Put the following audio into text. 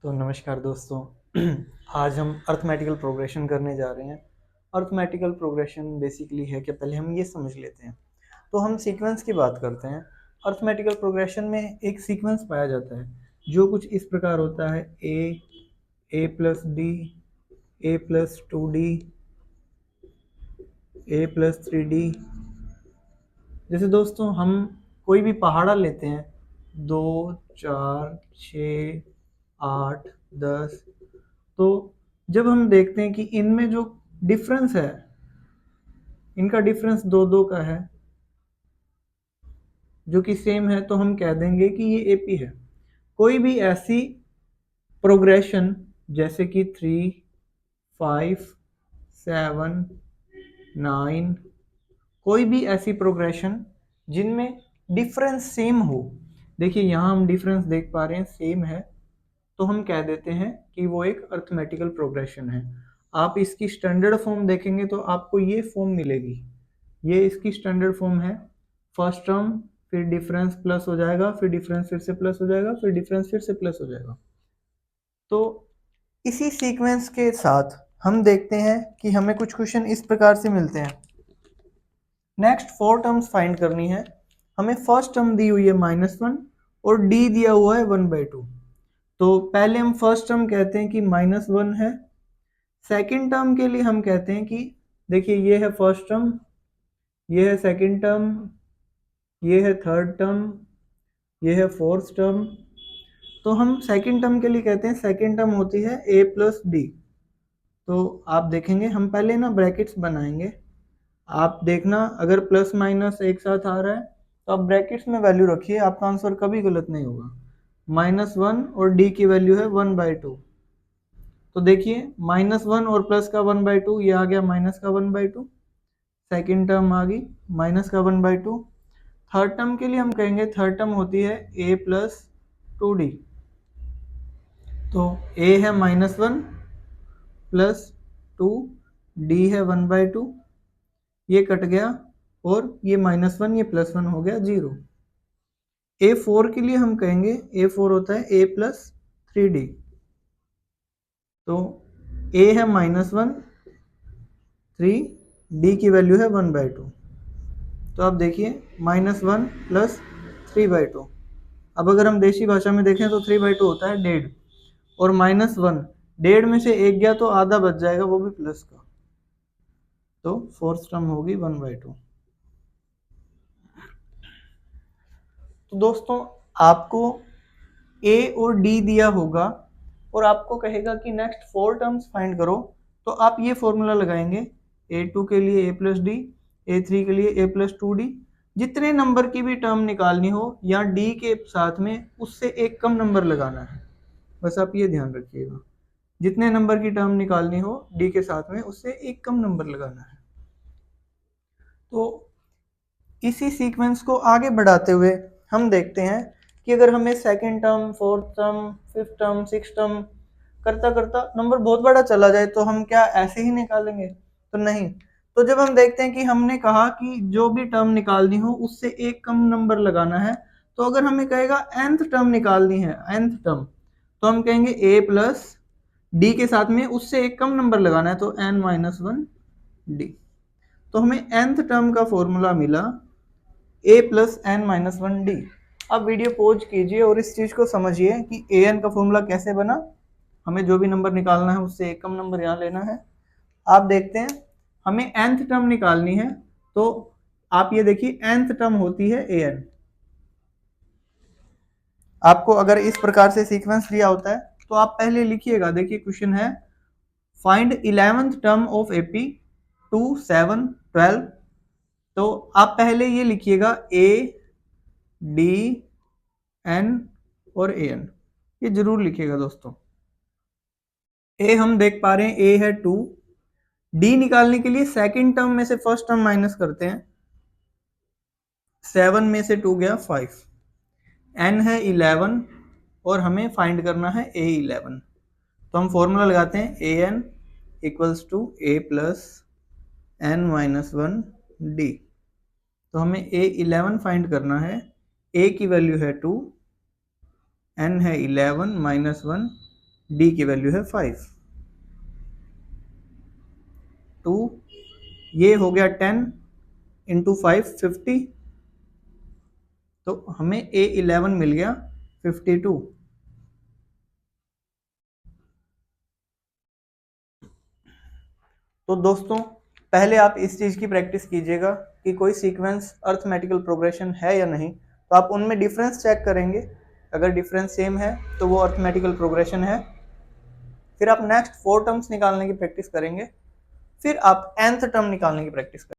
तो नमस्कार दोस्तों। आज हम अर्थमेटिकल प्रोग्रेशन करने जा रहे हैं। अर्थमेटिकल प्रोग्रेशन बेसिकली है कि पहले हम ये समझ लेते हैं। तो हम सीक्वेंस की बात करते हैं। अर्थमेटिकल प्रोग्रेशन में एक सीक्वेंस पाया जाता है जो कुछ इस प्रकार होता है: ए प्लस डी, ए प्लस 2d, ए प्लस 3d। जैसे दोस्तों हम कोई भी पहाड़ा लेते हैं, 2, 4, 6, 8, 10। तो जब हम देखते हैं कि इनमें जो डिफरेंस है, इनका डिफरेंस 2 का है जो कि सेम है, तो हम कह देंगे कि ये एपी है। कोई भी ऐसी प्रोग्रेशन जैसे कि 3, 5, 7, 9, कोई भी ऐसी प्रोग्रेशन जिनमें डिफरेंस सेम हो। देखिए यहाँ हम डिफरेंस देख पा रहे हैं, सेम है, तो हम कह देते हैं कि वो एक अर्थमेटिकल प्रोग्रेशन है। आप इसकी स्टैंडर्ड फॉर्म देखेंगे तो आपको ये फॉर्म मिलेगी। ये इसकी स्टैंडर्ड फॉर्म है। फर्स्ट टर्म, फिर डिफरेंस प्लस हो जाएगा, फिर डिफरेंस फिर से प्लस हो जाएगा, फिर डिफरेंस फिर से प्लस हो जाएगा। तो इसी सीक्वेंस के साथ हम देखते हैं कि हमें कुछ क्वेश्चन इस प्रकार से मिलते हैं। नेक्स्ट 4 टर्म्स फाइंड करनी है। हमें फर्स्ट टर्म दी हुई है -1 और डी दिया हुआ है 1/2। तो पहले हम फर्स्ट टर्म कहते हैं कि -1 है। सेकेंड टर्म के लिए हम कहते हैं कि देखिए ये है फर्स्ट टर्म, ये है सेकेंड टर्म, ये है थर्ड टर्म, ये है फोर्थ टर्म। तो हम सेकेंड टर्म के लिए कहते हैं, सेकेंड टर्म होती है a प्लस डी। तो आप देखेंगे हम पहले ना ब्रैकेट्स बनाएंगे। आप देखना अगर प्लस माइनस एक साथ आ रहा है तो आप ब्रैकेट्स में वैल्यू रखिए, आपका आंसर कभी गलत नहीं होगा। -1 और डी की वैल्यू है 1/2। तो देखिए -1 और प्लस का 1/2, ये आ गया माइनस का 1/2। सेकेंड टर्म आ गई माइनस का 1/2। थर्ड टर्म के लिए हम कहेंगे, थर्ड टर्म होती है a प्लस 2d। तो a है -1 प्लस 2, d है 1/2, ये कट गया और ये -1 ये +1 हो गया 0। a4 के लिए हम कहेंगे, a4 होता है a प्लस 3d। तो a है -1, 3, d की वैल्यू है 1/2। तो आप देखिए -1 प्लस 3/2। अब अगर हम देसी भाषा में देखें तो 3/2 होता है 1.5, और -1 1.5 में से एक गया तो आधा बच जाएगा, वो भी प्लस का। तो फोर्थ टर्म होगी 1/2। तो दोस्तों आपको a और d दिया होगा और आपको कहेगा कि नेक्स्ट 4 टर्म्स फाइंड करो। तो आप ये फॉर्मूला लगाएंगे, a2 के लिए a प्लस डी, a3 के लिए a प्लस 2d। जितने नंबर की भी टर्म निकालनी हो या d के साथ में उससे एक कम नंबर लगाना है, बस आप ये ध्यान रखिएगा। जितने नंबर की टर्म निकालनी हो d के साथ में उससे एक कम नंबर लगाना है। तो इसी सीक्वेंस को आगे बढ़ाते हुए हम देखते हैं कि अगर हमें second term, fourth term, fifth term, six term करता करता नंबर बहुत बड़ा चला जाए तो हम क्या ऐसे ही निकालेंगे? तो नहीं। तो जब हम देखते हैं कि हमने कहा कि जो भी टर्म निकालनी हो उससे एक कम नंबर लगाना है, तो अगर हमें कहेगा nth टर्म निकालनी है, nth टर्म, तो हम कहेंगे a प्लस डी के साथ में उससे एक कम नंबर लगाना है, तो n-1d। तो हमें nth टर्म का फॉर्मूला मिला a प्लस n-1d। अब वीडियो पॉज कीजिए और इस चीज को समझिए कि an का फॉर्मूला कैसे बना। हमें जो भी नंबर निकालना है उससे एक कम नंबर यहाँ लेना है। आप देखते हैं हमें nth टर्म निकालनी है, तो आप ये देखिए nth टर्म होती है an। आपको अगर इस प्रकार से सीक्वेंस दिया होता है तो आप पहले लिखिएगा। देखिए क्वेश्चन है, find 11th term of AP 2, 7, 12। तो आप पहले ये लिखिएगा a, d, n और an, ये जरूर लिखिएगा दोस्तों। a हम देख पा रहे हैं a है 2, d निकालने के लिए सेकंड टर्म में से फर्स्ट टर्म माइनस करते हैं। 7 में से 2 गया 5, n है 11 और हमें फाइंड करना है a11। तो हम फॉर्मूला लगाते हैं an equals to a plus n-1d। तो हमें a11 फाइंड करना है। a की वैल्यू है 2, n है 11 -1, डी की वैल्यू है 5। 2 ये हो गया 10 इंटू 5 50, तो हमें A11 मिल गया 52। तो दोस्तों पहले आप इस चीज़ की प्रैक्टिस कीजिएगा कि कोई सीक्वेंस अर्थमेटिकल प्रोग्रेशन है या नहीं, तो आप उनमें डिफरेंस चेक करेंगे, अगर डिफरेंस सेम है तो वो अर्थमेटिकल प्रोग्रेशन है। फिर आप नेक्स्ट 4 टर्म्स निकालने की प्रैक्टिस करेंगे, फिर आप nth टर्म निकालने की प्रैक्टिस करेंगे।